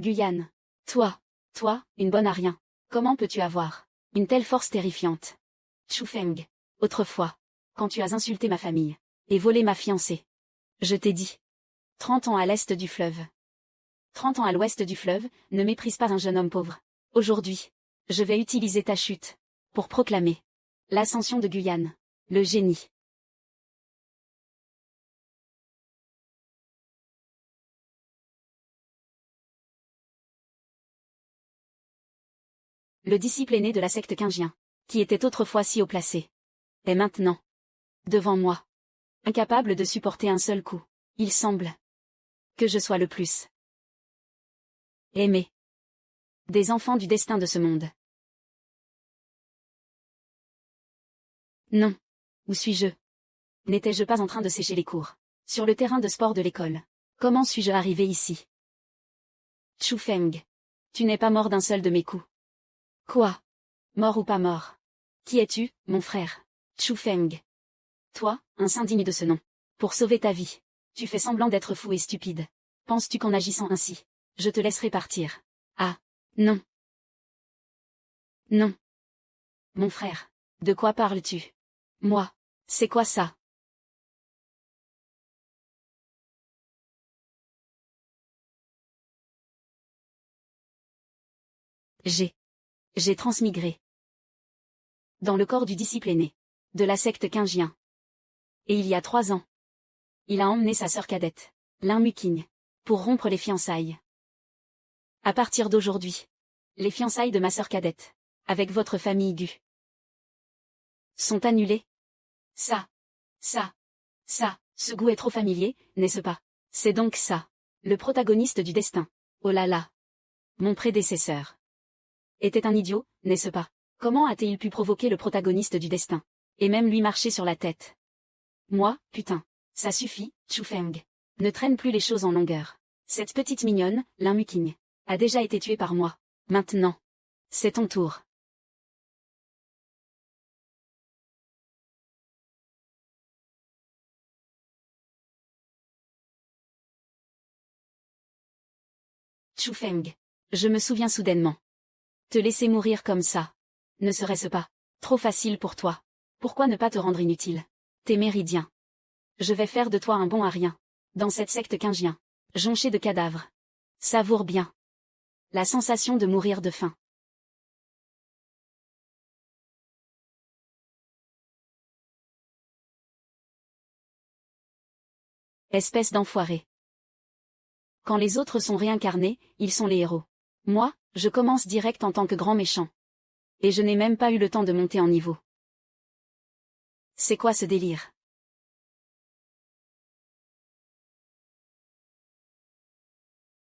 Guyane. Toi, une bonne à rien. Comment peux-tu avoir une telle force terrifiante? Chu Feng. Autrefois, quand tu as insulté ma famille et volé ma fiancée, je t'ai dit. 30 ans à l'est du fleuve. 30 ans à l'ouest du fleuve, ne méprise pas un jeune homme pauvre. Aujourd'hui, je vais utiliser ta chute pour proclamer l'ascension de Guyane, le génie. Le disciple aîné de la secte Qingien, qui était autrefois si haut placé, est maintenant devant moi, incapable de supporter un seul coup. Il semble que je sois le plus aimé des enfants du destin de ce monde. Non. Où suis-je? N'étais-je pas en train de sécher les cours sur le terrain de sport de l'école? Comment suis-je arrivé ici? Chu Feng. Tu n'es pas mort d'un seul de mes coups. Quoi? Mort ou pas mort? Qui es-tu, mon frère? Chu Feng. Toi, un saint digne de ce nom. Pour sauver ta vie, tu fais semblant d'être fou et stupide. Penses-tu qu'en agissant ainsi, je te laisserai partir? Ah, non. Non. Mon frère, de quoi parles-tu? Moi, c'est quoi ça? J'ai transmigré dans le corps du disciple aîné de la secte Qingien. Et il y a 3 ans, il a emmené sa sœur cadette, Lin Muqing, pour rompre les fiançailles. À partir d'aujourd'hui, les fiançailles de ma sœur cadette, avec votre famille Gu, sont annulées. Ce goût est trop familier, n'est-ce pas? C'est donc ça, le protagoniste du destin. Oh là là. Mon prédécesseur était un idiot, n'est-ce pas? Comment a-t-il pu provoquer le protagoniste du destin? Et même lui marcher sur la tête? Moi, putain. Ça suffit, Chu Feng. Ne traîne plus les choses en longueur. Cette petite mignonne, Lin Muqing, a déjà été tuée par moi. Maintenant, c'est ton tour. Chu Feng. Je me souviens soudainement. Te laisser mourir comme ça. Ne serait-ce pas trop facile pour toi? Pourquoi ne pas te rendre inutile? T'es méridien. Je vais faire de toi un bon à rien. Dans cette secte Qingien, jonchée de cadavres. Savoure bien la sensation de mourir de faim. Espèce d'enfoiré. Quand les autres sont réincarnés, ils sont les héros. Moi, je commence direct en tant que grand méchant. Et je n'ai même pas eu le temps de monter en niveau. C'est quoi ce délire?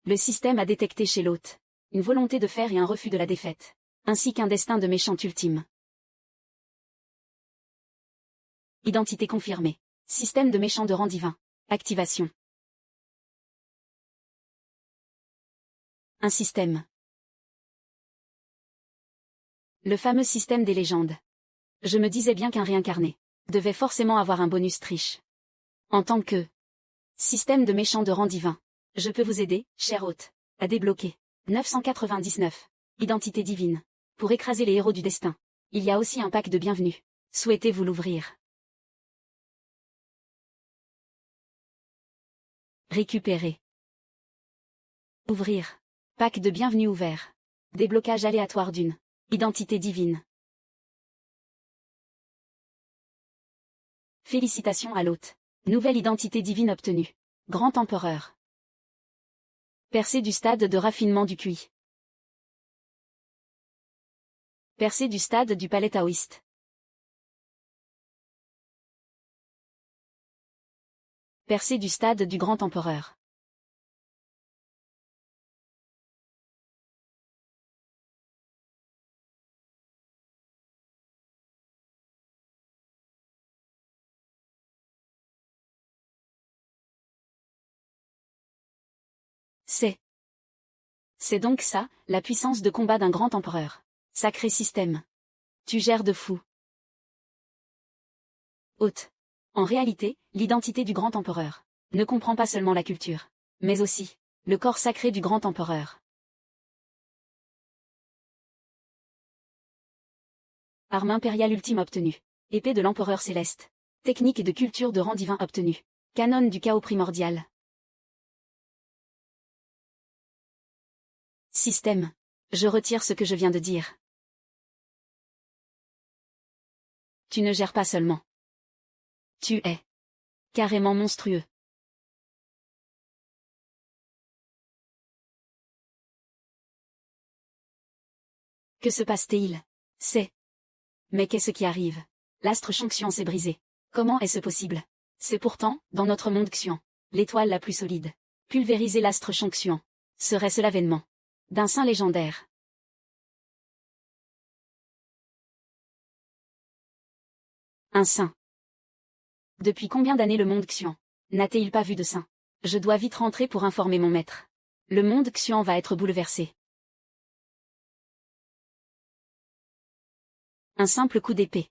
Le système a détecté chez l'hôte une volonté de faire et un refus de la défaite, ainsi qu'un destin de méchant ultime. Identité confirmée. Système de méchant de rang divin. Activation. Un système. Le fameux système des légendes. Je me disais bien qu'un réincarné devait forcément avoir un bonus triche. En tant que système de méchant de rang divin, je peux vous aider, cher hôte, à débloquer 999. Identité divine. Pour écraser les héros du destin. Il y a aussi un pack de bienvenue. Souhaitez-vous l'ouvrir? Récupérer. Ouvrir. Pack de bienvenue ouvert. Déblocage aléatoire d'une identité divine. Félicitations à l'hôte. Nouvelle identité divine obtenue. Grand empereur. Percée du stade de raffinement du QI. Percée du stade du palais taoïste. Percée du stade du grand empereur. C'est donc ça, la puissance de combat d'un grand empereur. Sacré système. Tu gères de fou. Hôte. En réalité, l'identité du grand empereur ne comprend pas seulement la culture, mais aussi le corps sacré du grand empereur. Arme impériale ultime obtenue. Épée de l'empereur céleste. Technique de culture de rang divin obtenue. Canon du chaos primordial. Système. Je retire ce que je viens de dire. Tu ne gères pas seulement. Tu es carrément monstrueux. Que se passe-t-il? Mais qu'est-ce qui arrive? L'astre Chonxian s'est brisé. Comment est-ce possible? C'est pourtant, dans notre monde Xian, l'étoile la plus solide. Pulvériser l'astre Chonxian. Serait-ce l'avènement d'un saint légendaire? Un saint. Depuis combien d'années le monde Xian n'a-t-il pas vu de saint? Je dois vite rentrer pour informer mon maître. Le monde Xian va être bouleversé. Un simple coup d'épée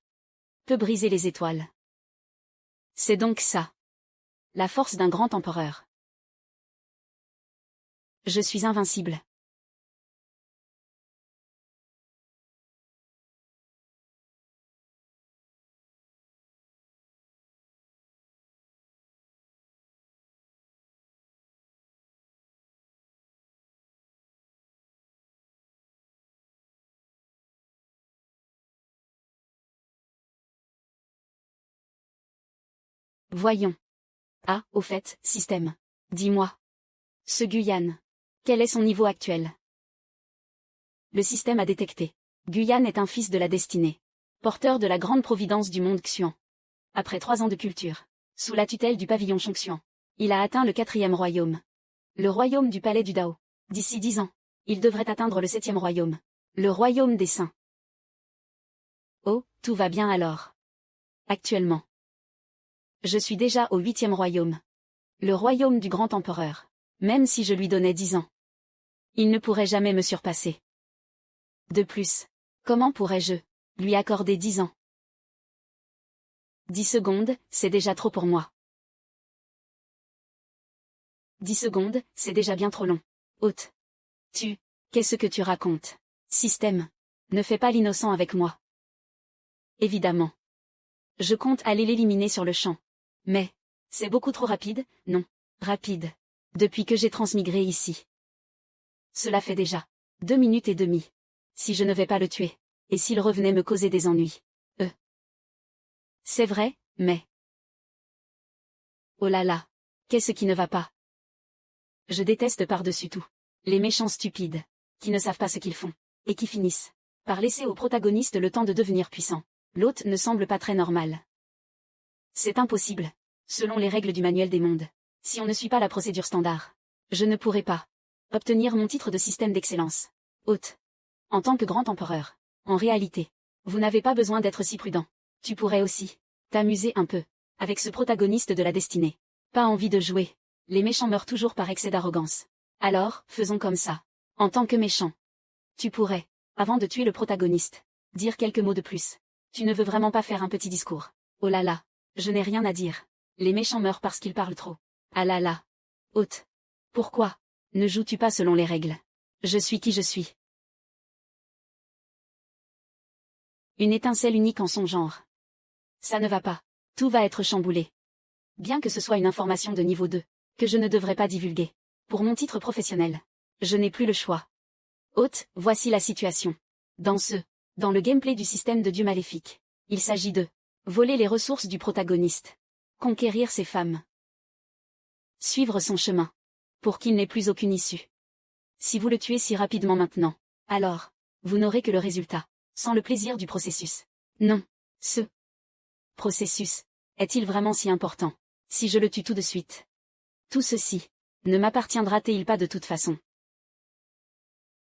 peut briser les étoiles. C'est donc ça. La force d'un grand empereur. Je suis invincible. Voyons. Ah, au fait, système. Dis-moi. Ce Guyane. Quel est son niveau actuel? Le système a détecté. Guyane est un fils de la destinée. Porteur de la grande providence du monde Xian. Après 3 ans de culture, sous la tutelle du pavillon Chongxian, il a atteint le 4e royaume. Le royaume du palais du Dao. D'ici 10 ans, il devrait atteindre le 7e royaume. Le royaume des saints. Oh, tout va bien alors. Actuellement. Je suis déjà au 8e royaume. Le royaume du grand empereur. Même si je lui donnais 10 ans. Il ne pourrait jamais me surpasser. De plus, comment pourrais-je lui accorder 10 ans? 10 secondes, c'est déjà trop pour moi. 10 secondes, c'est déjà bien trop long. Hôte. Qu'est-ce que tu racontes? Système. Ne fais pas l'innocent avec moi. Évidemment. Je compte aller l'éliminer sur le champ. Mais, c'est beaucoup trop rapide, non, rapide. Depuis que j'ai transmigré ici. Cela fait déjà 2 minutes et demie. Si je ne vais pas le tuer, et s'il revenait me causer des ennuis. C'est vrai, mais... Oh là là, qu'est-ce qui ne va pas? Je déteste par-dessus tout les méchants stupides, qui ne savent pas ce qu'ils font, et qui finissent par laisser au protagoniste le temps de devenir puissant. L'hôte ne semble pas très normal. C'est impossible, selon les règles du manuel des mondes. Si on ne suit pas la procédure standard, je ne pourrai pas obtenir mon titre de système d'excellence. Hôte. En tant que grand empereur, en réalité, vous n'avez pas besoin d'être si prudent. Tu pourrais aussi t'amuser un peu avec ce protagoniste de la destinée. Pas envie de jouer. Les méchants meurent toujours par excès d'arrogance. Alors, faisons comme ça. En tant que méchant, tu pourrais, avant de tuer le protagoniste, dire quelques mots de plus. Tu ne veux vraiment pas faire un petit discours. Oh là là, je n'ai rien à dire. Les méchants meurent parce qu'ils parlent trop. Ah là là. Hôte. Pourquoi ne joues-tu pas selon les règles? Je suis qui je suis. Une étincelle unique en son genre. Ça ne va pas. Tout va être chamboulé. Bien que ce soit une information de niveau 2, que je ne devrais pas divulguer. Pour mon titre professionnel, je n'ai plus le choix. Hôte, voici la situation. Dans le gameplay du système de Dieu maléfique, il s'agit de voler les ressources du protagoniste, conquérir ses femmes, suivre son chemin, pour qu'il n'ait plus aucune issue. Si vous le tuez si rapidement maintenant, alors, vous n'aurez que le résultat, sans le plaisir du processus. Non, ce processus est-il vraiment si important? Si je le tue tout de suite, tout ceci ne m'appartiendra-t-il pas de toute façon?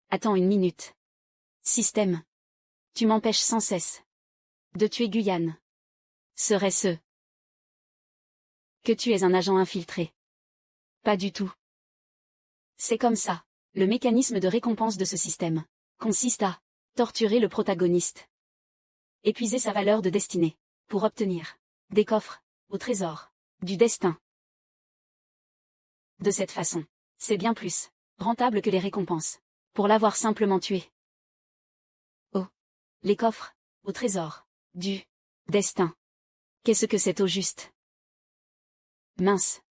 Attends une minute. Système. Tu m'empêches sans cesse de tuer Guyane. Serait-ce que tu es un agent infiltré? Pas du tout. C'est comme ça. Le mécanisme de récompense de ce système consiste à torturer le protagoniste, épuiser sa valeur de destinée, pour obtenir des coffres au trésor du destin. De cette façon, c'est bien plus rentable que les récompenses, pour l'avoir simplement tué. Oh, les coffres Au trésor. Du. Destin. Qu'est-ce que c'est au juste? Mince.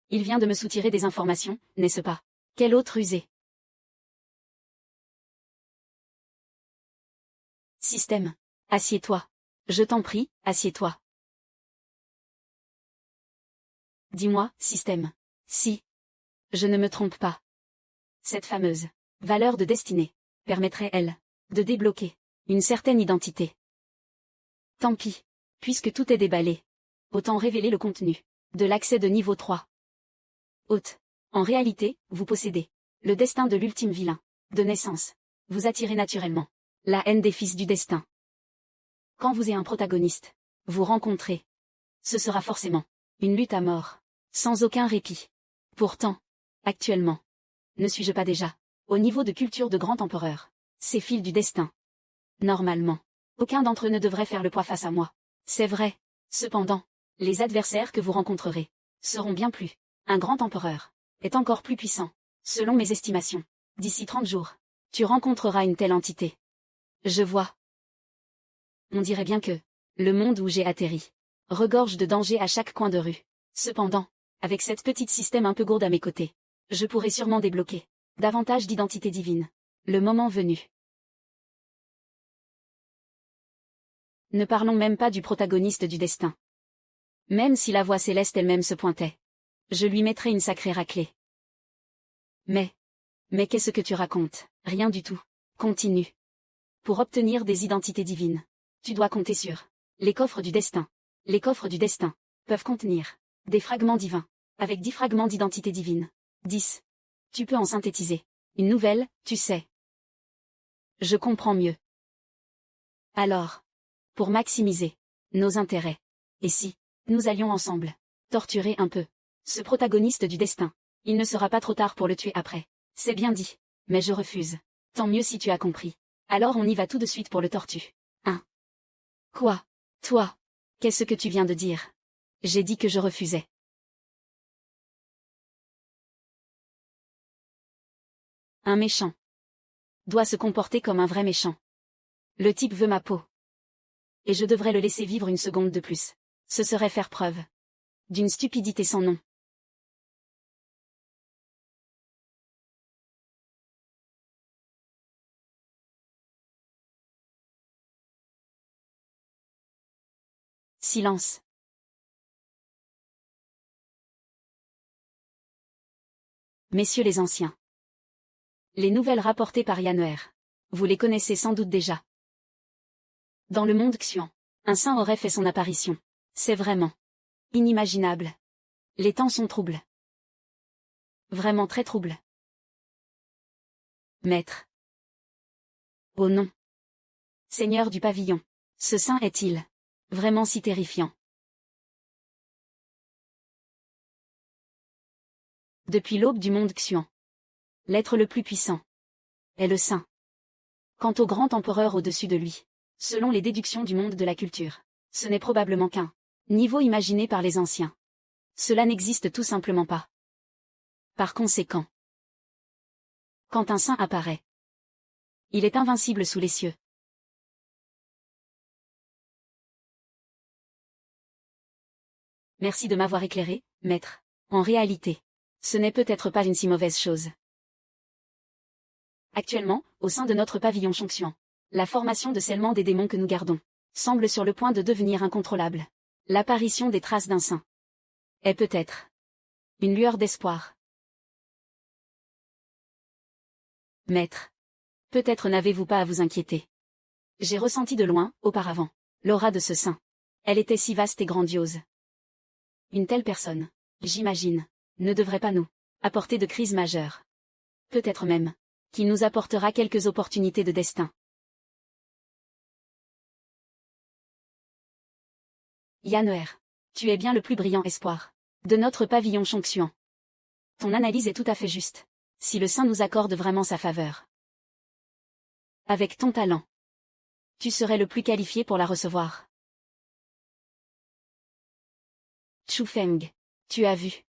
Il vient de me soutirer des informations, n'est-ce pas? Quel autre rusé. Système. Assieds-toi. Je t'en prie, assieds-toi. Dis-moi, système. Si. Je ne me trompe pas. Cette fameuse valeur de destinée permettrait, elle, de débloquer une certaine identité. Tant pis. Puisque tout est déballé. Autant révéler le contenu de l'accès de niveau 3. Hôte. En réalité, vous possédez le destin de l'ultime vilain. De naissance. Vous attirez naturellement la haine des fils du destin. Quand vous êtes un protagoniste, vous rencontrez. Ce sera forcément une lutte à mort. Sans aucun répit. Pourtant, actuellement, ne suis-je pas déjà au niveau de culture de grand empereur? Ces fils du destin. Normalement, aucun d'entre eux ne devrait faire le poids face à moi. C'est vrai. Cependant, les adversaires que vous rencontrerez seront bien plus. Un grand empereur est encore plus puissant, selon mes estimations. D'ici 30 jours, tu rencontreras une telle entité. Je vois. On dirait bien que le monde où j'ai atterri regorge de dangers à chaque coin de rue. Cependant, avec cette petite système un peu gourde à mes côtés, je pourrai sûrement débloquer davantage d'identité divine. Le moment venu. Ne parlons même pas du protagoniste du destin. Même si la voix céleste elle-même se pointait, je lui mettrais une sacrée raclée. Mais qu'est-ce que tu racontes? Rien du tout. Continue. Pour obtenir des identités divines, tu dois compter sur les coffres du destin. Les coffres du destin peuvent contenir des fragments divins, avec 10 fragments d'identité divine. 10. Tu peux en synthétiser une nouvelle, tu sais. Je comprends mieux. Alors, pour maximiser nos intérêts, et si nous allions ensemble torturer un peu ce protagoniste du destin, il ne sera pas trop tard pour le tuer après. C'est bien dit, mais je refuse. Tant mieux si tu as compris. Alors on y va tout de suite pour le tortue. Hein? Quoi? Toi? Qu'est-ce que tu viens de dire? J'ai dit que je refusais. Un méchant doit se comporter comme un vrai méchant. Le type veut ma peau. Et je devrais le laisser vivre une seconde de plus. Ce serait faire preuve d'une stupidité sans nom. Silence. Messieurs les anciens. Les nouvelles rapportées par Yanner. Vous les connaissez sans doute déjà. Dans le monde Xuan, un saint aurait fait son apparition. C'est vraiment inimaginable. Les temps sont troubles. Vraiment très troubles. Maître. Oh non. Seigneur du pavillon. Ce saint est-il vraiment si terrifiant? Depuis l'aube du monde Xuan, l'être le plus puissant est le saint. Quant au grand empereur au-dessus de lui, selon les déductions du monde de la culture, ce n'est probablement qu'un niveau imaginé par les anciens. Cela n'existe tout simplement pas. Par conséquent, quand un saint apparaît, il est invincible sous les cieux. Merci de m'avoir éclairé, maître. En réalité, ce n'est peut-être pas une si mauvaise chose. Actuellement, au sein de notre pavillon Chongxuan, la formation de scellement des démons que nous gardons semble sur le point de devenir incontrôlable. L'apparition des traces d'un saint est peut-être une lueur d'espoir. Maître, peut-être n'avez-vous pas à vous inquiéter. J'ai ressenti de loin, auparavant, l'aura de ce saint. Elle était si vaste et grandiose. Une telle personne, j'imagine, ne devrait pas nous apporter de crise majeure. Peut-être même qu'il nous apportera quelques opportunités de destin. Yanner, tu es bien le plus brillant espoir de notre pavillon Chongxuan. Ton analyse est tout à fait juste. Si le saint nous accorde vraiment sa faveur, avec ton talent, tu serais le plus qualifié pour la recevoir. Chu Feng, tu as vu.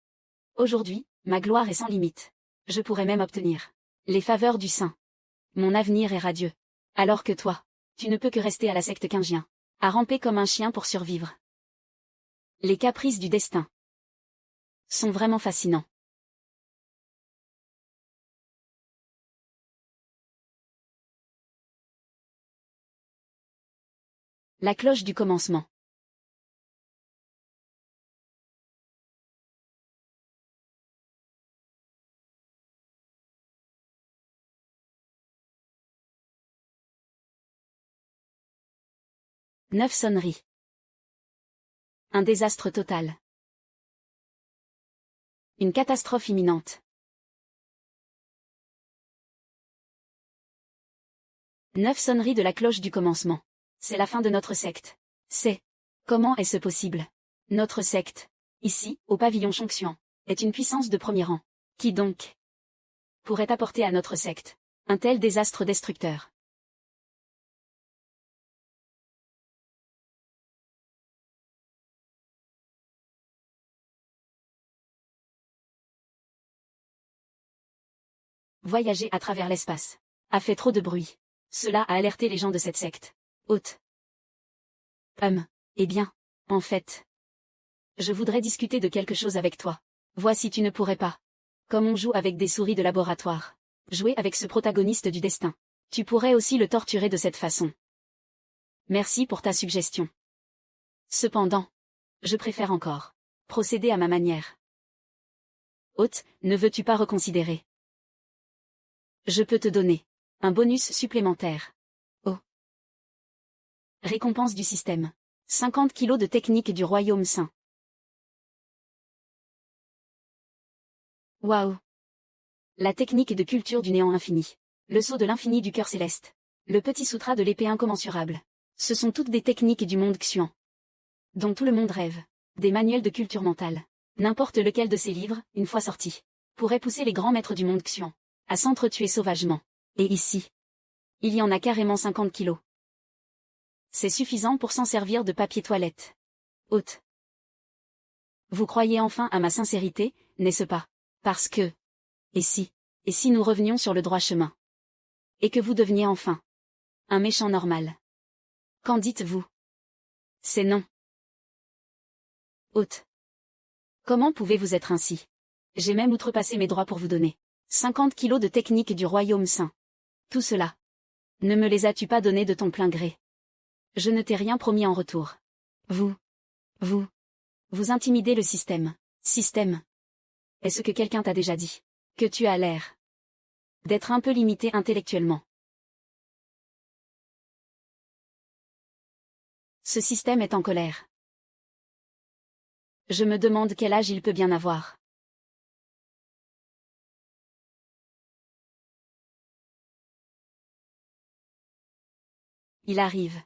Aujourd'hui, ma gloire est sans limite. Je pourrais même obtenir les faveurs du saint. Mon avenir est radieux. Alors que toi, Tu ne peux que rester à la secte Kingien. À ramper comme un chien pour survivre. Les caprices du destin sont vraiment fascinants. La cloche du commencement. Neuf sonneries. Un désastre total. Une catastrophe imminente. 9 sonneries de la cloche du commencement. C'est la fin de notre secte. Comment est-ce possible? Notre secte, ici, au pavillon Chongxian, est une puissance de premier rang. Qui donc pourrait apporter à notre secte un tel désastre destructeur? Voyager à travers l'espace a fait trop de bruit. Cela a alerté les gens de cette secte. Haute. Eh bien, en fait, je voudrais discuter de quelque chose avec toi. Vois si tu ne pourrais pas. Comme on joue avec des souris de laboratoire. Jouer avec ce protagoniste du destin. Tu pourrais aussi le torturer de cette façon. Merci pour ta suggestion. Cependant, je préfère encore procéder à ma manière. Hôte, ne veux-tu pas reconsidérer? Je peux te donner un bonus supplémentaire. Oh. Récompense du système. 50 kilos de technique du royaume saint. Waouh. La technique de culture du néant infini. Le sceau de l'infini du cœur céleste. Le petit sutra de l'épée incommensurable. Ce sont toutes des techniques du monde Xuan, dont tout le monde rêve. Des manuels de culture mentale. N'importe lequel de ces livres, une fois sortis, pourrait pousser les grands maîtres du monde Xuan à s'entretuer sauvagement. Et ici, il y en a carrément 50 kilos. C'est suffisant pour s'en servir de papier toilette. Hôte. Vous croyez enfin à ma sincérité, n'est-ce pas? Parce que... Et si nous revenions sur le droit chemin? Et que vous deveniez enfin un méchant normal? Qu'en dites-vous? C'est non. Hôte. Comment pouvez-vous être ainsi? J'ai même outrepassé mes droits pour vous donner 50 kilos de technique du royaume saint. Tout cela. Ne me les as-tu pas donnés de ton plein gré? Je ne t'ai rien promis en retour. Vous intimidez le système. Système. Est-ce que quelqu'un t'a déjà dit que tu as l'air d'être un peu limité intellectuellement? Ce système est en colère. Je me demande quel âge il peut bien avoir. Il arrive.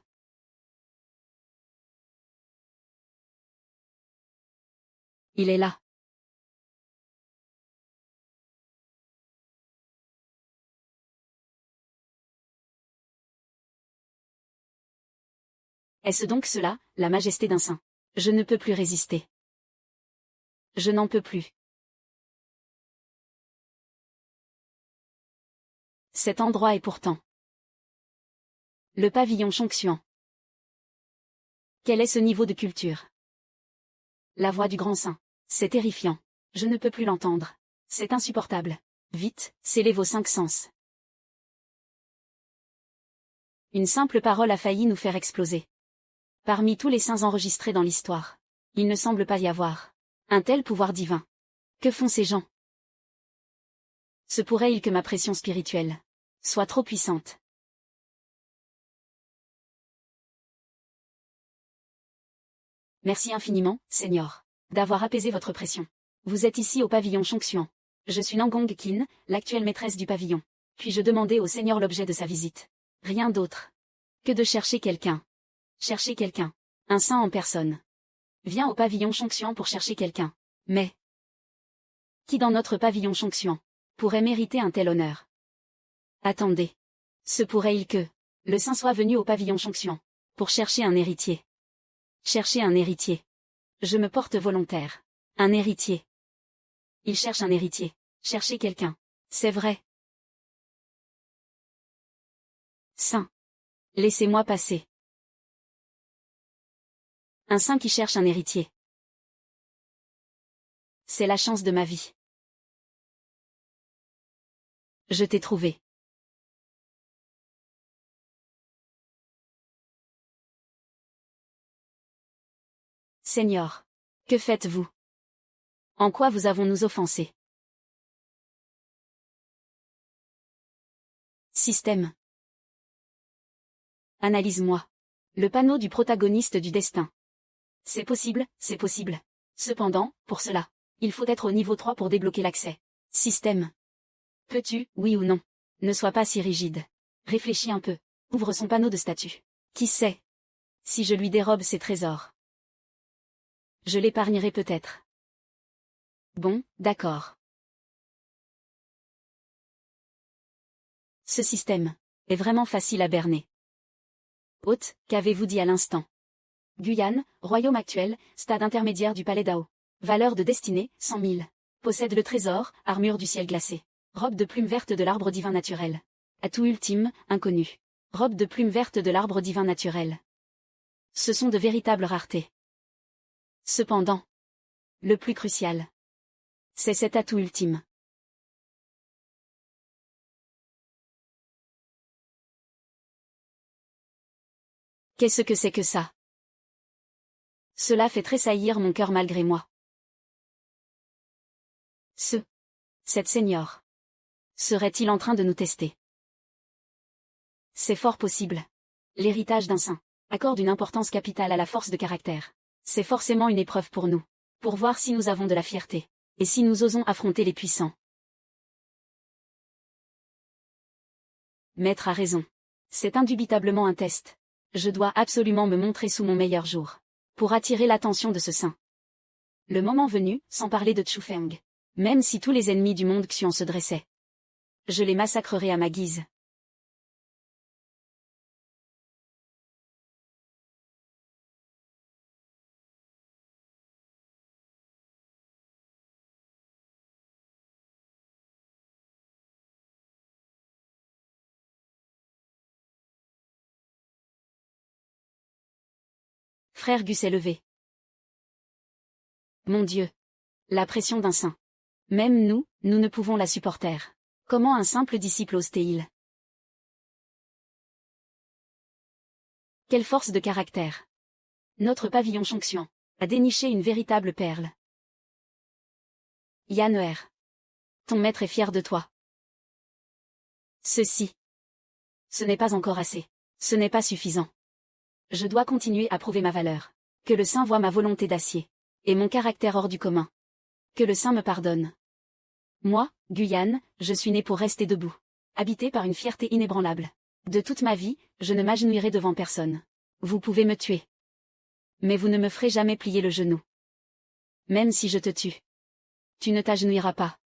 Il est là. Est-ce donc cela, la majesté d'un saint? Je ne peux plus résister. Je n'en peux plus. Cet endroit est pourtant le pavillon Chongxian. Quel est ce niveau de culture? La voix du grand saint. C'est terrifiant. Je ne peux plus l'entendre. C'est insupportable. Vite, scellez vos 5 sens. Une simple parole a failli nous faire exploser. Parmi tous les saints enregistrés dans l'histoire, il ne semble pas y avoir un tel pouvoir divin. Que font ces gens? Se pourrait-il que ma pression spirituelle soit trop puissante? Merci infiniment, Seigneur, d'avoir apaisé votre pression. Vous êtes ici au pavillon Chongxian. Je suis Nangong Qin, l'actuelle maîtresse du pavillon. Puis-je demander au Seigneur l'objet de sa visite? Rien d'autre que de chercher quelqu'un. Chercher quelqu'un. Un saint en personne. Viens au pavillon Chongxian pour chercher quelqu'un. Mais qui dans notre pavillon Chongxian pourrait mériter un tel honneur? Attendez. Se pourrait-il que le saint soit venu au pavillon Chongxian pour chercher un héritier? Chercher un héritier. Je me porte volontaire. Un héritier. Il cherche un héritier. Chercher quelqu'un. C'est vrai. Saint. Laissez-moi passer. Un saint qui cherche un héritier. C'est la chance de ma vie. Je t'ai trouvé. Seigneur. Que faites-vous? En quoi vous avons-nous offensé? Système. Analyse-moi. Le panneau du protagoniste du destin. C'est possible, c'est possible. Cependant, pour cela, il faut être au niveau 3 pour débloquer l'accès. Système. Peux-tu, oui ou non? Ne sois pas si rigide. Réfléchis un peu. Ouvre son panneau de statut. Qui sait? Si je lui dérobe ses trésors. Je l'épargnerai peut-être. Bon, d'accord. Ce système est vraiment facile à berner. Hôte, qu'avez-vous dit à l'instant? Guyane, royaume actuel, stade intermédiaire du palais d'Ao. Valeur de destinée, 100 000. Possède le trésor, armure du ciel glacé. Robe de plume verte de l'arbre divin naturel. Atout ultime, inconnu. Robe de plume verte de l'arbre divin naturel. Ce sont de véritables raretés. Cependant, le plus crucial, c'est cet atout ultime. Qu'est-ce que c'est que ça? Cela fait tressaillir mon cœur malgré moi. Cette seigneur. Serait-il en train de nous tester? C'est fort possible. L'héritage d'un saint accorde une importance capitale à la force de caractère. C'est forcément une épreuve pour nous. Pour voir si nous avons de la fierté. Et si nous osons affronter les puissants. Maître a raison. C'est indubitablement un test. Je dois absolument me montrer sous mon meilleur jour. Pour attirer l'attention de ce saint. Le moment venu, sans parler de Chufeng. Même si tous les ennemis du monde Xian se dressaient. Je les massacrerai à ma guise. Frère Gus est levé. Mon Dieu. La pression d'un saint. Même nous, nous ne pouvons la supporter. Comment un simple disciple ose-t-il? Quelle force de caractère. Notre pavillon Chongxian a déniché une véritable perle. Yan'er. Ton maître est fier de toi. Ce n'est pas encore assez. Ce n'est pas suffisant. Je dois continuer à prouver ma valeur. Que le saint voie ma volonté d'acier. Et mon caractère hors du commun. Que le saint me pardonne. Moi, Guyane, je suis né pour rester debout. Habité par une fierté inébranlable. De toute ma vie, je ne m'agenouillerai devant personne. Vous pouvez me tuer. Mais vous ne me ferez jamais plier le genou. Même si je te tue. Tu ne t'agenouilleras pas.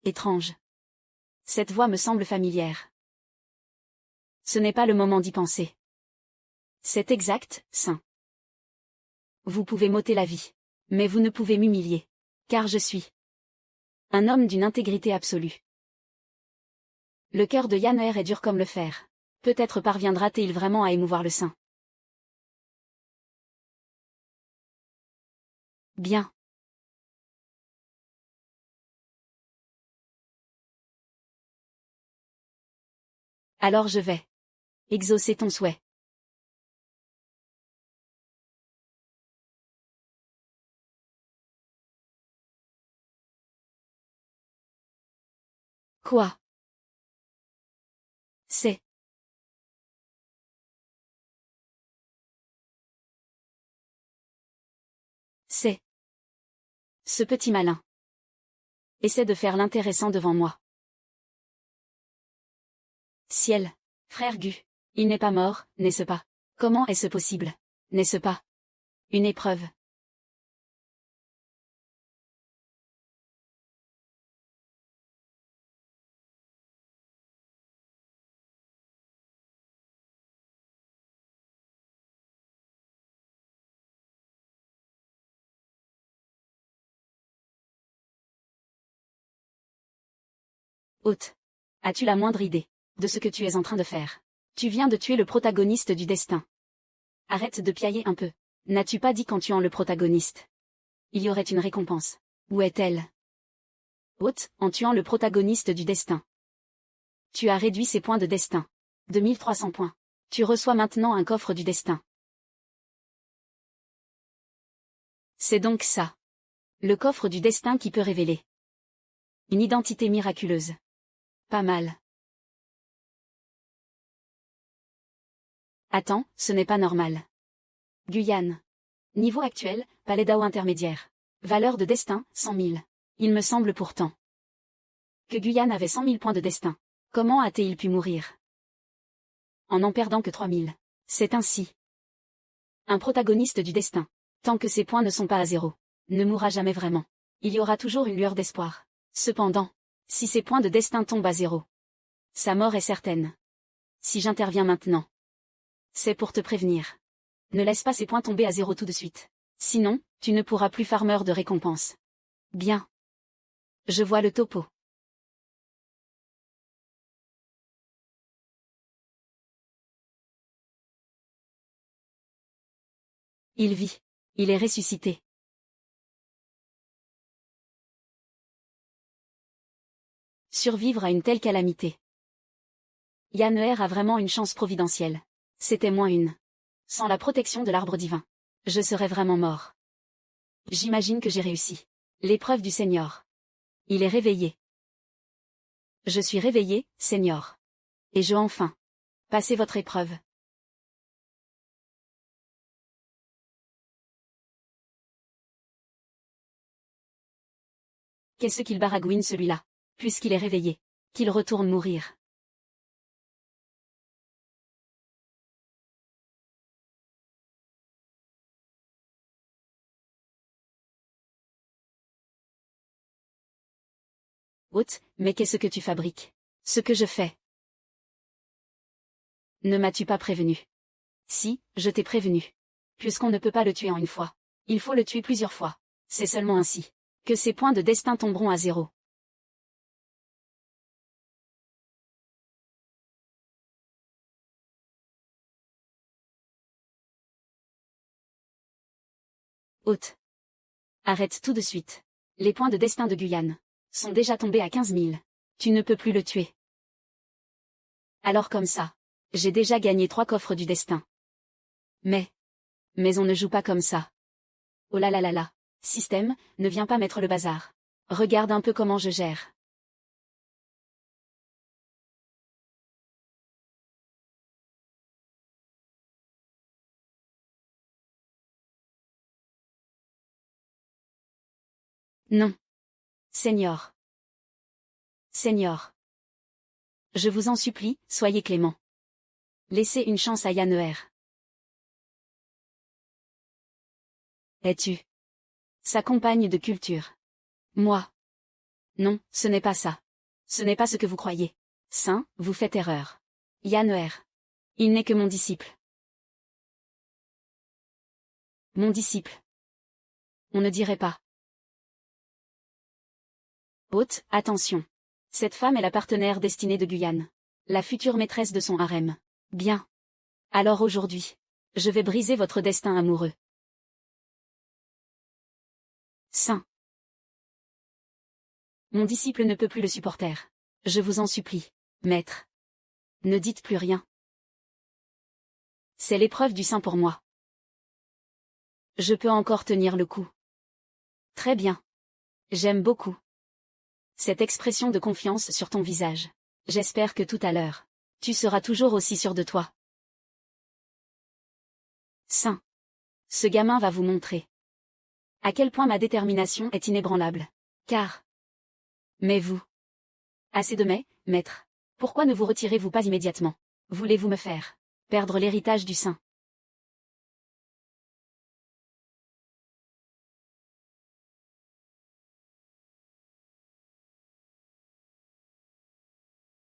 Étrange. Cette voix me semble familière. Ce n'est pas le moment d'y penser. C'est exact, saint. Vous pouvez m'ôter la vie. Mais vous ne pouvez m'humilier. Car je suis un homme d'une intégrité absolue. Le cœur de Yan'er est dur comme le fer. Peut-être parviendra-t-il vraiment à émouvoir le saint. Bien. Alors je vais exaucer ton souhait. Quoi? C'est ce petit malin. Essaie de faire l'intéressant devant moi. Ciel. Frère Gu. Il n'est pas mort, n'est-ce pas? Comment est-ce possible? N'est-ce pas une épreuve? Hôte. As-tu la moindre idée de ce que tu es en train de faire? Tu viens de tuer le protagoniste du destin. Arrête de piailler un peu. N'as-tu pas dit qu'en tuant le protagoniste, il y aurait une récompense? Où est-elle? Haute, en tuant le protagoniste du destin. Tu as réduit ses points de destin. 2300 points. Tu reçois maintenant un coffre du destin. C'est donc ça. Le coffre du destin qui peut révéler une identité miraculeuse. Pas mal. Attends, ce n'est pas normal. Guyane. Niveau actuel, palais d'Ao intermédiaire. Valeur de destin, 100 000. Il me semble pourtant que Guyane avait 100 000 points de destin. Comment a-t-il pu mourir en n'en perdant que 3 000? C'est ainsi. Un protagoniste du destin, tant que ses points ne sont pas à zéro, ne mourra jamais vraiment. Il y aura toujours une lueur d'espoir. Cependant, si ses points de destin tombent à zéro, sa mort est certaine. Si j'interviens maintenant, c'est pour te prévenir. Ne laisse pas ces points tomber à zéro tout de suite. Sinon, tu ne pourras plus farmer de récompense. Bien. Je vois le topo. Il vit. Il est ressuscité. Survivre à une telle calamité. Yanner a vraiment une chance providentielle. C'était moins une. Sans la protection de l'arbre divin, je serais vraiment mort. J'imagine que j'ai réussi. L'épreuve du Seigneur. Il est réveillé. Je suis réveillé, Seigneur. Et je enfin. Passez votre épreuve. Qu'est-ce qu'il baragouine celui-là? Puisqu'il est réveillé. Qu'il retourne mourir. Hôte, mais qu'est-ce que tu fabriques? Ce que je fais. Ne m'as-tu pas prévenu? Si, je t'ai prévenu. Puisqu'on ne peut pas le tuer en une fois. Il faut le tuer plusieurs fois. C'est seulement ainsi que ses points de destin tomberont à zéro. Hôte. Arrête tout de suite. Les points de destin de Guyane sont déjà tombés à 15 000. Tu ne peux plus le tuer. Alors comme ça, j'ai déjà gagné 3 coffres du destin. Mais on ne joue pas comme ça. Oh là là là là. Système, ne viens pas mettre le bazar. Regarde un peu comment je gère. Non. Seigneur. Seigneur. Je vous en supplie, soyez clément. Laissez une chance à Yanner. Es-tu sa compagne de culture? Moi. Non, ce n'est pas ça. Ce n'est pas ce que vous croyez. Saint, vous faites erreur. Yanner. Il n'est que mon disciple. Mon disciple. On ne dirait pas. Hôte, attention. Cette femme est la partenaire destinée de Guyane. La future maîtresse de son harem. Bien. Alors aujourd'hui, je vais briser votre destin amoureux. Saint. Mon disciple ne peut plus le supporter. Je vous en supplie, maître. Ne dites plus rien. C'est l'épreuve du saint pour moi. Je peux encore tenir le coup. Très bien. J'aime beaucoup cette expression de confiance sur ton visage. J'espère que tout à l'heure, tu seras toujours aussi sûr de toi. Saint. Ce gamin va vous montrer à quel point ma détermination est inébranlable. Car. Mais vous. Assez de mais, maître. Pourquoi ne vous retirez-vous pas immédiatement? Voulez-vous me faire perdre l'héritage du saint?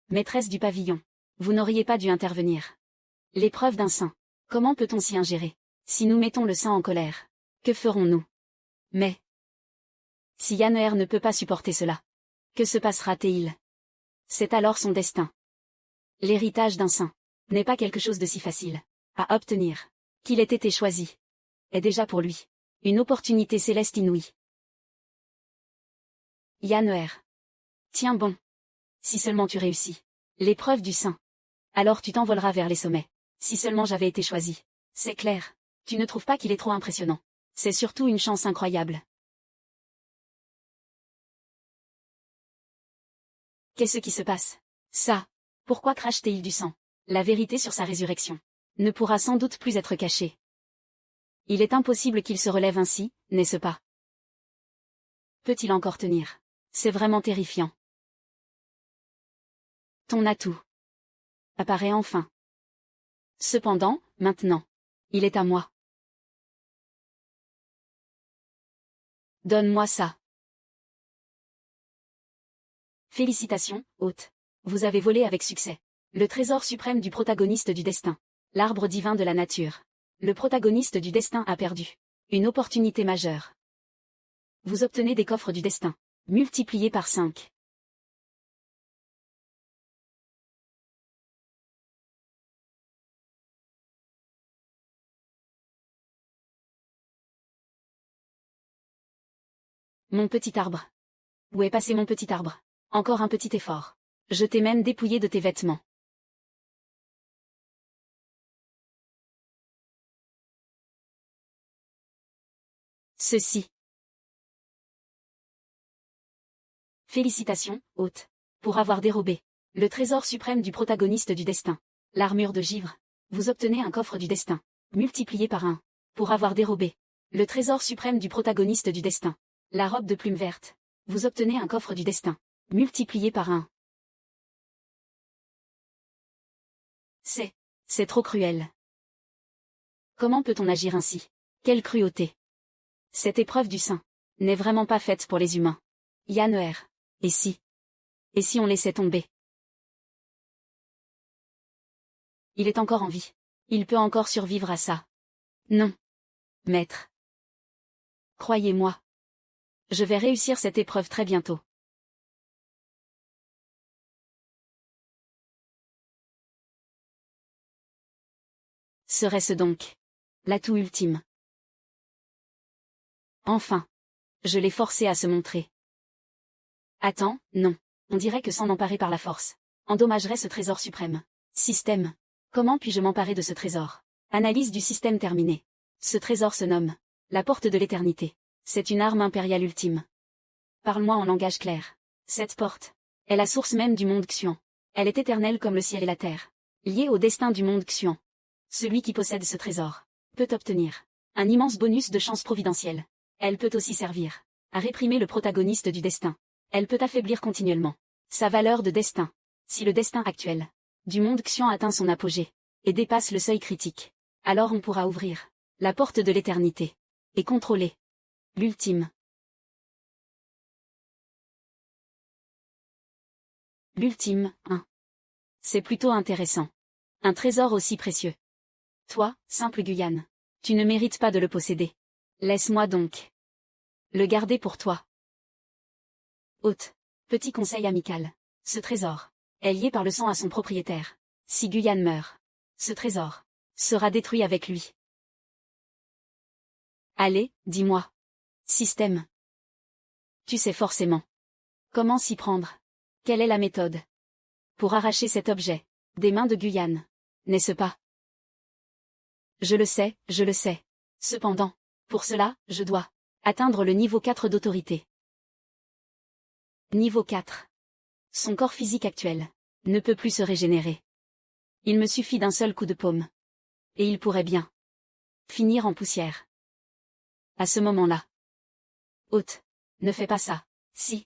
Maîtresse du pavillon. Vous n'auriez pas dû intervenir. L'épreuve d'un saint. Comment peut-on s'y ingérer? Si nous mettons le saint en colère, que ferons-nous? Mais. Si Yanner ne peut pas supporter cela, que se passera-t-il? C'est alors son destin. L'héritage d'un saint. n'est pas quelque chose de si facile à obtenir. Qu'il ait été choisi est déjà pour lui une opportunité céleste inouïe. Yann. Tiens bon. Si seulement tu réussis l'épreuve du Saint, alors tu t'envoleras vers les sommets. Si seulement j'avais été choisi. C'est clair. Tu ne trouves pas qu'il est trop impressionnant? C'est surtout une chance incroyable. Qu'est-ce qui se passe? Ça. Pourquoi crache-t-il du sang? La vérité sur sa résurrection ne pourra sans doute plus être cachée. Il est impossible qu'il se relève ainsi, n'est-ce pas? Peut-il encore tenir? C'est vraiment terrifiant. Ton atout apparaît enfin. Cependant, maintenant, il est à moi. Donne-moi ça. Félicitations, hôte. Vous avez volé avec succès le trésor suprême du protagoniste du destin. L'arbre divin de la nature. Le protagoniste du destin a perdu une opportunité majeure. Vous obtenez des coffres du destin, multipliés par 5. Mon petit arbre. Où est passé mon petit arbre? Encore un petit effort. Je t'ai même dépouillé de tes vêtements. Ceci. Félicitations, hôte, pour avoir dérobé le trésor suprême du protagoniste du destin. L'armure de givre. Vous obtenez un coffre du destin, multiplié par 1. Pour avoir dérobé le trésor suprême du protagoniste du destin. La robe de plume verte. Vous obtenez un coffre du destin, multiplié par 1. C'est trop cruel. Comment peut-on agir ainsi? Quelle cruauté! Cette épreuve du Saint n'est vraiment pas faite pour les humains. Yann. Et si on laissait tomber? Il est encore en vie. Il peut encore survivre à ça. Non. Maître. Croyez-moi. Je vais réussir cette épreuve très bientôt. Serait-ce donc l'atout ultime? Enfin. Je l'ai forcé à se montrer. Attends, non. On dirait que s'en emparer par la force endommagerait ce trésor suprême. Système. Comment puis-je m'emparer de ce trésor? Analyse du système terminée. Ce trésor se nomme la porte de l'éternité. C'est une arme impériale ultime. Parle-moi en langage clair. Cette porte est la source même du monde Xuan. Elle est éternelle comme le ciel et la terre, liée au destin du monde Xuan. Celui qui possède ce trésor peut obtenir un immense bonus de chance providentielle. Elle peut aussi servir à réprimer le protagoniste du destin. Elle peut affaiblir continuellement sa valeur de destin. Si le destin actuel du monde Xuan atteint son apogée et dépasse le seuil critique, alors on pourra ouvrir la porte de l'éternité et contrôler l'ultime. L'ultime, hein. C'est plutôt intéressant. Un trésor aussi précieux. Toi, simple Guyane, tu ne mérites pas de le posséder. Laisse-moi donc le garder pour toi. Hôte. Petit conseil amical. Ce trésor est lié par le sang à son propriétaire. Si Guyane meurt, ce trésor sera détruit avec lui. Allez, dis-moi. Système. Tu sais forcément comment s'y prendre. Quelle est la méthode pour arracher cet objet des mains de Guyane, n'est-ce pas? Je le sais. Cependant, pour cela, je dois atteindre le niveau 4 d'autorité. Niveau 4. Son corps physique actuel ne peut plus se régénérer. Il me suffit d'un seul coup de paume. Et il pourrait bien finir en poussière. À ce moment-là. Hôte. Ne fais pas ça. Si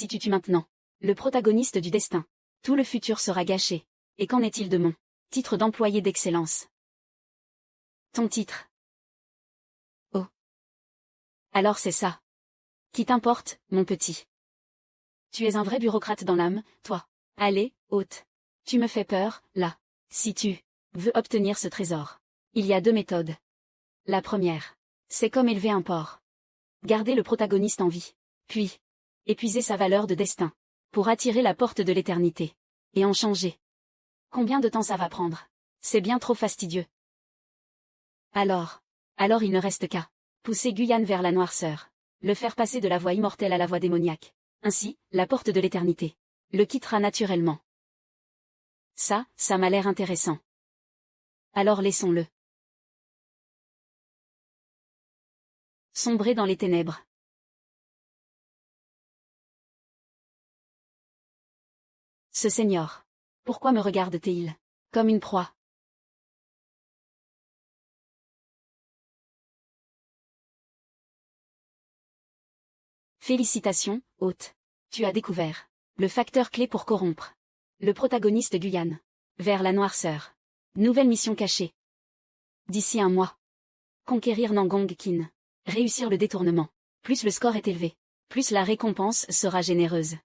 tu tues maintenant le protagoniste du destin, tout le futur sera gâché. Et qu'en est-il de mon titre d'employé d'excellence? Ton titre. Oh. Alors c'est ça qui t'importe, mon petit. Tu es un vrai bureaucrate dans l'âme, toi. Allez, hôte. Tu me fais peur, là. Si tu veux obtenir ce trésor, il y a 2 méthodes. La première, c'est comme élever un porc. Garder le protagoniste en vie. Puis, épuiser sa valeur de destin. Pour attirer la porte de l'éternité. Et en changer. Combien de temps ça va prendre? C'est bien trop fastidieux. Alors il ne reste qu'à pousser Guyane vers la noirceur. Le faire passer de la voie immortelle à la voie démoniaque. Ainsi, la porte de l'éternité le quittera naturellement. Ça m'a l'air intéressant. Alors laissons-le sombrer dans les ténèbres. Ce seigneur. Pourquoi me regarde-t-il comme une proie? Félicitations, hôte. Tu as découvert le facteur clé pour corrompre le protagoniste Guyane vers la noirceur. Nouvelle mission cachée. D'ici un mois. Conquérir Nangong-kin. Réussir le détournement. Plus le score est élevé, plus la récompense sera généreuse.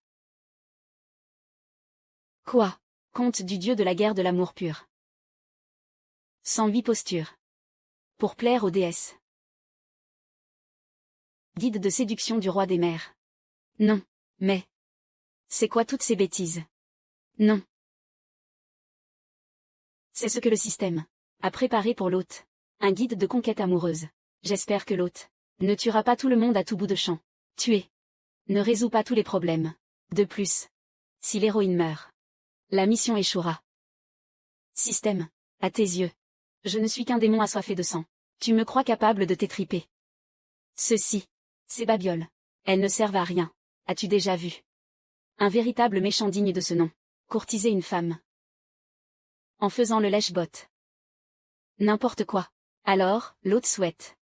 Quoi? Conte du dieu de la guerre de l'amour pur. 108 postures. Pour plaire aux déesses. Guide de séduction du roi des mers. Non, mais... c'est quoi toutes ces bêtises? Non. C'est ce que le système a préparé pour l'hôte. Un guide de conquête amoureuse. J'espère que l'hôte ne tuera pas tout le monde à tout bout de champ. Tuer ne résout pas tous les problèmes. De plus, si l'héroïne meurt, la mission échouera. Système, à tes yeux, je ne suis qu'un démon assoiffé de sang. Tu me crois capable de t'étriper. Ceci, ces babioles, elles ne servent à rien. As-tu déjà vu un véritable méchant digne de ce nom courtiser une femme en faisant le lèche-botte? N'importe quoi. Alors, l'hôte souhaite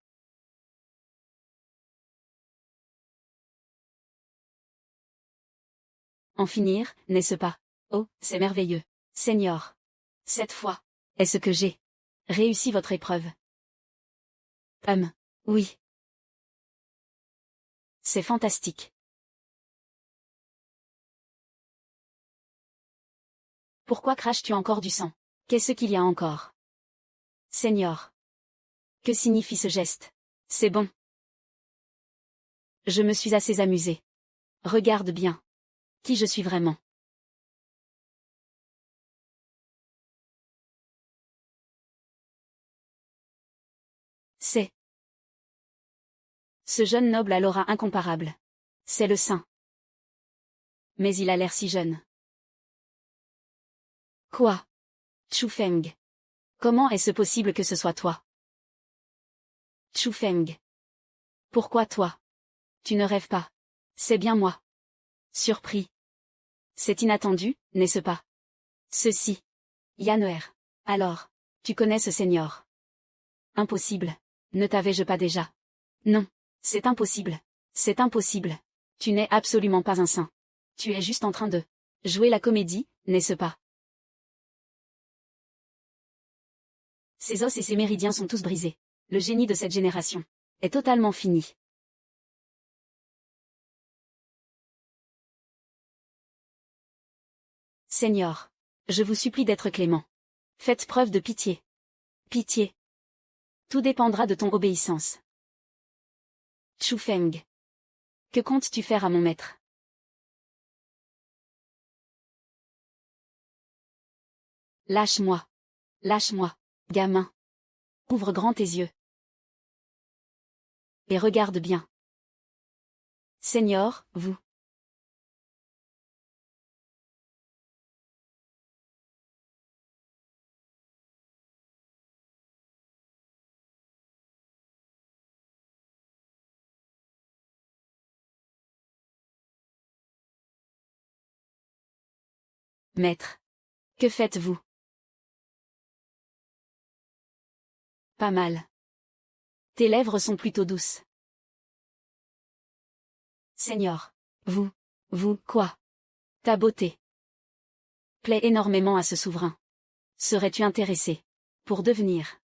en finir, n'est-ce pas? Oh, c'est merveilleux. Seigneur. Cette fois, est-ce que j'ai réussi votre épreuve? Oui. C'est fantastique. Pourquoi craches-tu encore du sang? Qu'est-ce qu'il y a encore? Seigneur. Que signifie ce geste? C'est bon. Je me suis assez amusé. Regarde bien. Qui je suis vraiment. C'est ce jeune noble à l'aura incomparable. C'est le saint. Mais il a l'air si jeune. Quoi? Chu Feng. Comment est-ce possible que ce soit toi? Chu Feng. Pourquoi toi? Tu ne rêves pas. C'est bien moi. Surpris. C'est inattendu, n'est-ce pas? Ceci. Yanner. Alors, tu connais ce seigneur? Impossible. Ne t'avais-je pas déjà? Non. C'est impossible. C'est impossible. Tu n'es absolument pas un saint. Tu es juste en train de jouer la comédie, n'est-ce pas? Ses os et ses méridiens sont tous brisés. Le génie de cette génération est totalement fini. Seigneur, je vous supplie d'être clément. Faites preuve de pitié. Pitié. Tout dépendra de ton obéissance. Chu Feng. Que comptes-tu faire à mon maître? Lâche-moi. Lâche-moi, gamin. Ouvre grand tes yeux. Et regarde bien. Seigneur, vous. Maître. Que faites-vous? Pas mal. Tes lèvres sont plutôt douces. Seigneur. Vous, quoi? Ta beauté plaît énormément à ce souverain. Serais-tu intéressé pour devenir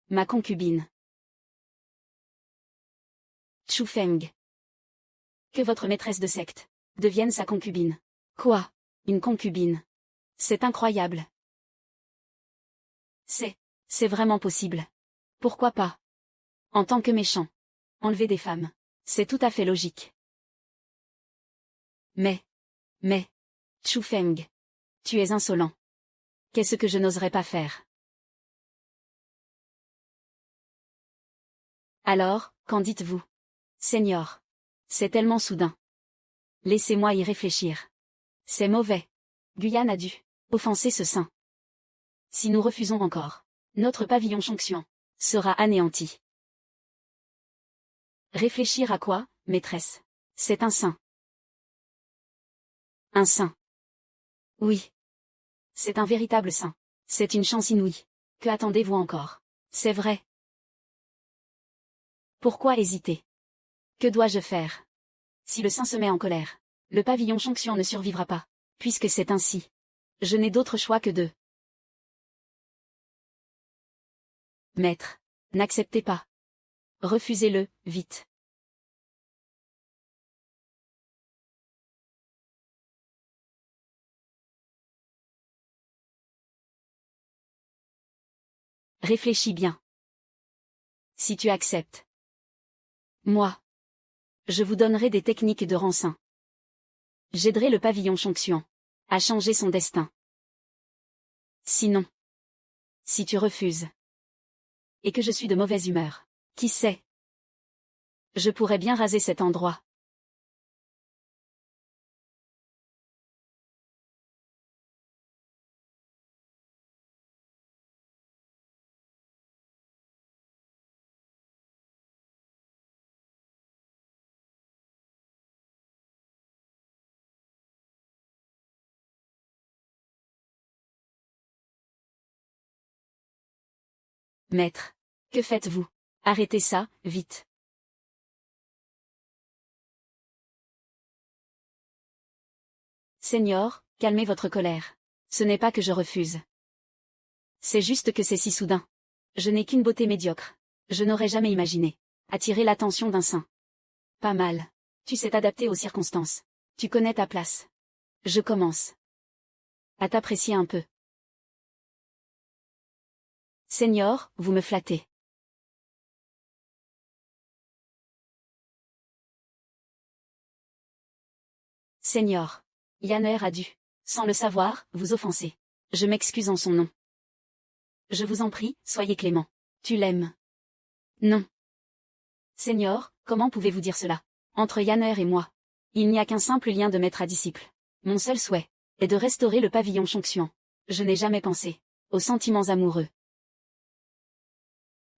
ma concubine? Chu Feng. Que votre maîtresse de secte devienne sa concubine. Quoi? Une concubine? C'est incroyable. C'est vraiment possible. Pourquoi pas? En tant que méchant. Enlever des femmes. C'est tout à fait logique. Mais, Chu Feng. Tu es insolent. Qu'est-ce que je n'oserais pas faire? Alors, qu'en dites-vous? Seigneur. C'est tellement soudain. Laissez-moi y réfléchir. C'est mauvais. Guyane a dû offenser ce saint. Si nous refusons encore, notre pavillon Jonction sera anéanti. Réfléchir à quoi, maîtresse? C'est un saint. Un saint. Oui. C'est un véritable saint. C'est une chance inouïe. Que attendez-vous encore? C'est vrai. Pourquoi hésiter? Que dois-je faire? Si le saint se met en colère, le pavillon Jonction ne survivra pas. Puisque c'est ainsi. Je n'ai d'autre choix que de... Maître. N'acceptez pas. Refusez-le, vite. Réfléchis bien. Si tu acceptes. Moi. Je vous donnerai des techniques de rançon. J'aiderai le pavillon Jonction à changer son destin. Sinon. Si tu refuses. Et que je suis de mauvaise humeur. Qui sait? Je pourrais bien raser cet endroit. Maître. Que faites-vous? Arrêtez ça, vite. Seigneur, calmez votre colère. Ce n'est pas que je refuse. C'est juste que c'est si soudain. Je n'ai qu'une beauté médiocre. Je n'aurais jamais imaginé attirer l'attention d'un saint. Pas mal. Tu sais t'adapter aux circonstances. Tu connais ta place. Je commence à t'apprécier un peu. Seigneur, vous me flattez. Seigneur. Yanner a dû, sans le savoir, vous offenser. Je m'excuse en son nom. Je vous en prie, soyez clément. Tu l'aimes? Non. Seigneur, comment pouvez-vous dire cela? Entre Yanner et moi, il n'y a qu'un simple lien de maître à disciple. Mon seul souhait est de restaurer le pavillon Jonction. Je n'ai jamais pensé aux sentiments amoureux.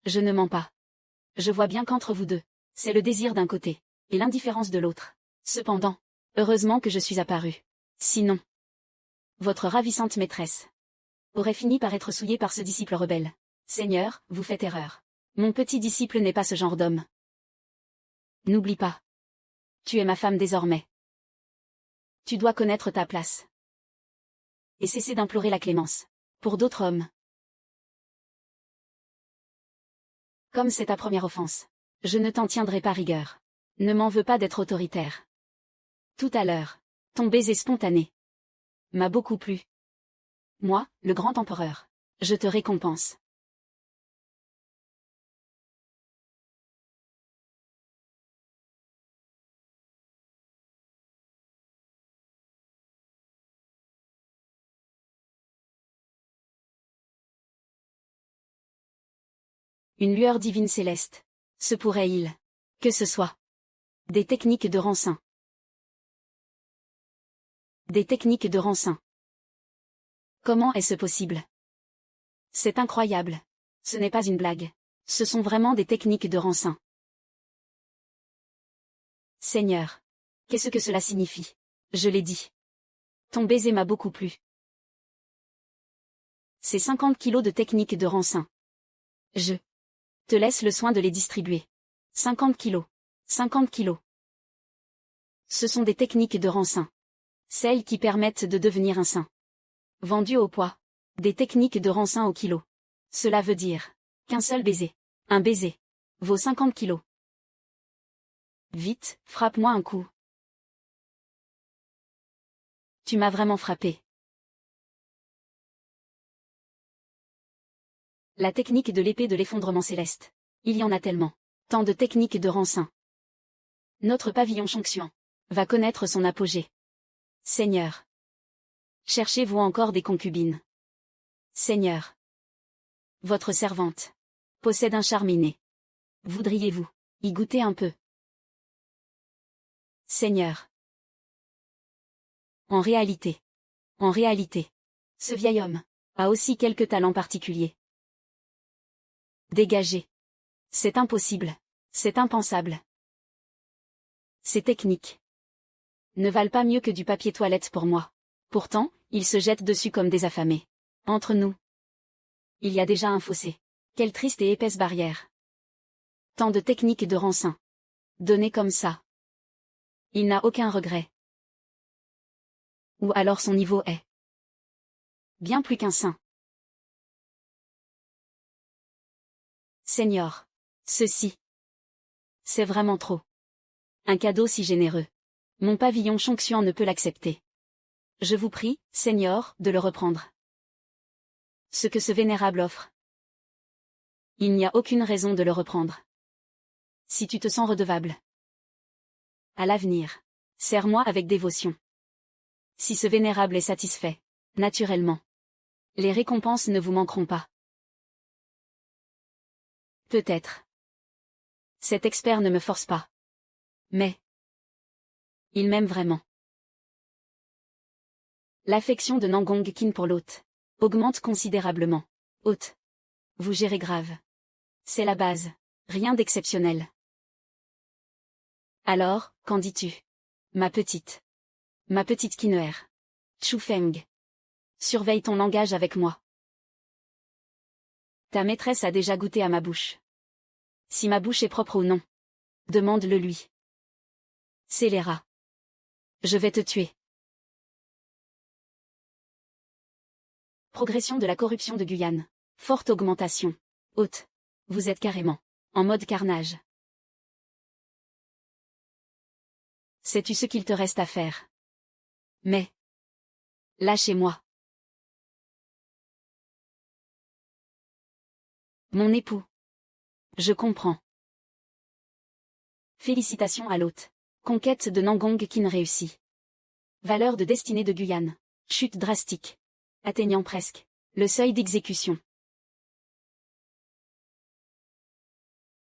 Je ne mens pas. Je vois bien qu'entre vous deux, c'est le désir d'un côté, et l'indifférence de l'autre. Cependant, heureusement que je suis apparue. Sinon, votre ravissante maîtresse aurait fini par être souillée par ce disciple rebelle. Seigneur, vous faites erreur. Mon petit disciple n'est pas ce genre d'homme. N'oublie pas. Tu es ma femme désormais. Tu dois connaître ta place. Et cesser d'implorer la clémence. Pour d'autres hommes. Comme c'est ta première offense, je ne t'en tiendrai pas rigueur. Ne m'en veux pas d'être autoritaire. Tout à l'heure, ton baiser spontané m'a beaucoup plu. Moi, le grand empereur, je te récompense. Une lueur divine céleste. Se pourrait-il que ce soit des techniques de rançon? Des techniques de rançon. Comment est-ce possible? C'est incroyable. Ce n'est pas une blague. Ce sont vraiment des techniques de rançon. Seigneur. Qu'est-ce que cela signifie? Je l'ai dit. Ton baiser m'a beaucoup plu. C'est 50 kilos de techniques de rançon. Je te laisse le soin de les distribuer. 50 kilos. 50 kilos. Ce sont des techniques de rançon. Celles qui permettent de devenir un saint. Vendues au poids. Des techniques de rançon au kilo. Cela veut dire qu'un seul baiser, un baiser, vaut 50 kilos. Vite, frappe-moi un coup. Tu m'as vraiment frappé. La technique de l'épée de l'effondrement céleste. Il y en a tellement. Tant de techniques de rançon. Notre pavillon Jonction va connaître son apogée. Seigneur. Cherchez-vous encore des concubines? Seigneur. Votre servante possède un charme inné. Voudriez-vous y goûter un peu? Seigneur. En réalité, ce vieil homme a aussi quelques talents particuliers. Dégagez. C'est impossible. C'est impensable. Ces techniques ne valent pas mieux que du papier toilette pour moi. Pourtant, ils se jettent dessus comme des affamés. Entre nous, il y a déjà un fossé. Quelle triste et épaisse barrière. Tant de techniques de rançin. Données comme ça. Il n'a aucun regret. Ou alors son niveau est bien plus qu'un saint. Seigneur. Ceci. C'est vraiment trop. Un cadeau si généreux. Mon pavillon Chongxian ne peut l'accepter. Je vous prie, Seigneur, de le reprendre. Ce que ce vénérable offre. Il n'y a aucune raison de le reprendre. Si tu te sens redevable. À l'avenir. Sers-moi avec dévotion. Si ce vénérable est satisfait. Naturellement. Les récompenses ne vous manqueront pas. Peut-être. Cet expert ne me force pas. Mais. Il m'aime vraiment. L'affection de Nangong Kin pour l'hôte augmente considérablement. Hôte. Vous gérez grave. C'est la base. Rien d'exceptionnel. Alors, qu'en dis-tu? Ma petite Kinner. Chu Feng. Surveille ton langage avec moi. Ta maîtresse a déjà goûté à ma bouche. Si ma bouche est propre ou non. Demande-le lui. Scélérat. Je vais te tuer. Progression de la corruption de Guyane. Forte augmentation. Hôte. Vous êtes carrément en mode carnage. Sais-tu ce qu'il te reste à faire? Mais. Lâchez-moi. Mon époux. Je comprends. Félicitations à l'hôte. Conquête de Nangong Kin réussie. Valeur de destinée de Guyane. Chute drastique. Atteignant presque le seuil d'exécution.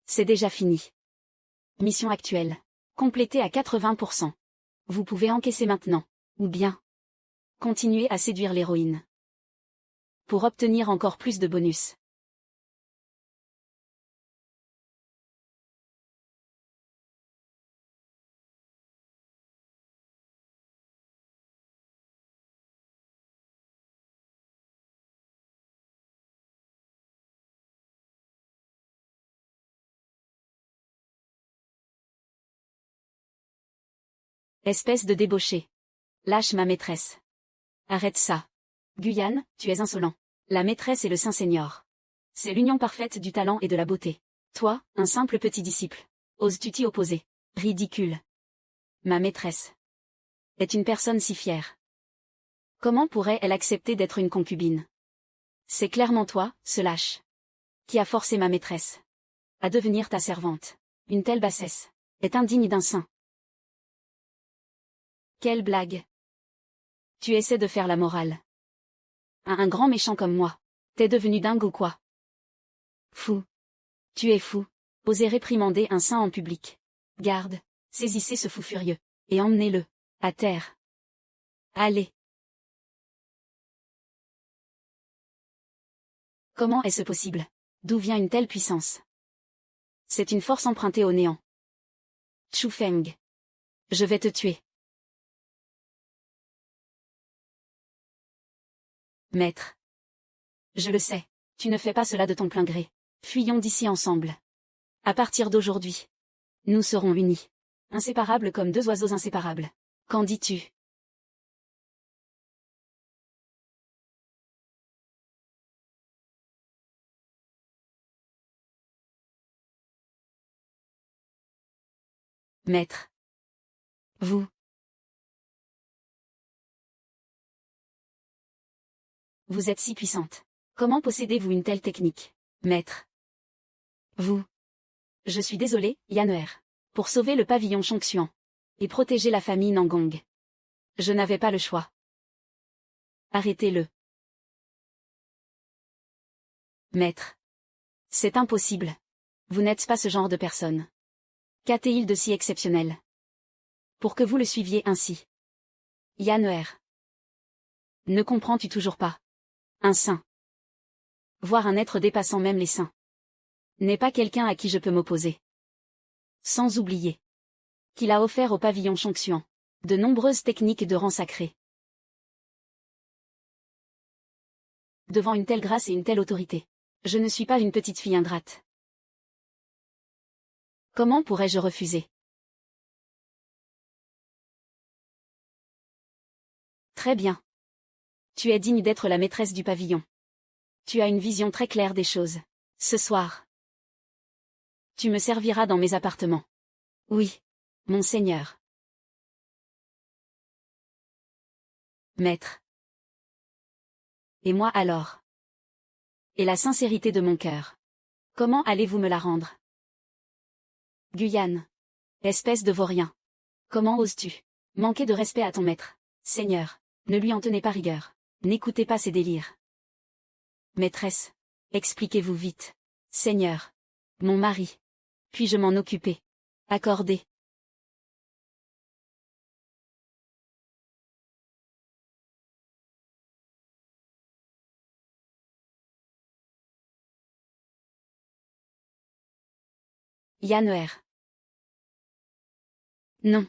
C'est déjà fini. Mission actuelle. Complétée à 80%. Vous pouvez encaisser maintenant. Ou bien. Continuer à séduire l'héroïne. Pour obtenir encore plus de bonus. Espèce de débauché. Lâche ma maîtresse. Arrête ça. Guyane, tu es insolent. La maîtresse et le Saint-Seigneur. C'est l'union parfaite du talent et de la beauté. Toi, un simple petit disciple. Oses-tu t'y opposer? Ridicule. Ma maîtresse est une personne si fière. Comment pourrait-elle accepter d'être une concubine? C'est clairement toi, ce lâche, qui a forcé ma maîtresse à devenir ta servante. Une telle bassesse est indigne d'un saint. Quelle blague. Tu essaies de faire la morale. À un grand méchant comme moi. T'es devenu dingue ou quoi? Fou. Tu es fou. Oser réprimander un saint en public. Garde, saisissez ce fou furieux, et emmenez-le à terre. Allez. Comment est-ce possible? D'où vient une telle puissance? C'est une force empruntée au néant. Chu Feng. Je vais te tuer. Maître. Je le sais, tu ne fais pas cela de ton plein gré. Fuyons d'ici ensemble. À partir d'aujourd'hui, nous serons unis. Inséparables comme deux oiseaux inséparables. Qu'en dis-tu? Maître. Vous. Vous êtes si puissante. Comment possédez-vous une telle technique? Maître. Vous. Je suis désolé, Yan'er. Pour sauver le pavillon Chongxian. Et protéger la famille Nangong. Je n'avais pas le choix. Arrêtez-le. Maître. C'est impossible. Vous n'êtes pas ce genre de personne. Qu'a-t-il de si exceptionnel pour que vous le suiviez ainsi? Yann. Ne comprends-tu toujours pas? Un saint. Voir un être dépassant même les saints. N'est pas quelqu'un à qui je peux m'opposer. Sans oublier qu'il a offert au pavillon Chongxuan de nombreuses techniques de rang sacré. Devant une telle grâce et une telle autorité, je ne suis pas une petite fille ingrate. Comment pourrais-je refuser? Très bien. Tu es digne d'être la maîtresse du pavillon. Tu as une vision très claire des choses. Ce soir, tu me serviras dans mes appartements. Oui, monseigneur. Maître. Et moi alors? Et la sincérité de mon cœur? Comment allez-vous me la rendre? Guyane. Espèce de vaurien. Comment oses-tu manquer de respect à ton maître? Seigneur, ne lui en tenez pas rigueur. N'écoutez pas ses délires. Maîtresse. Expliquez-vous vite. Seigneur. Mon mari. Puis-je m'en occuper? Accordez. Yann. Non.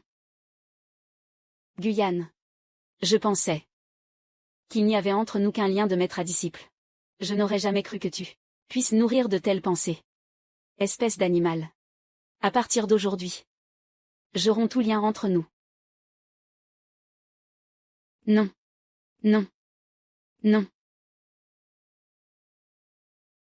Guyane. Je pensais qu'il n'y avait entre nous qu'un lien de maître à disciple. Je n'aurais jamais cru que tu puisses nourrir de telles pensées. Espèce d'animal. À partir d'aujourd'hui, je romps tout lien entre nous. Non. Non. Non.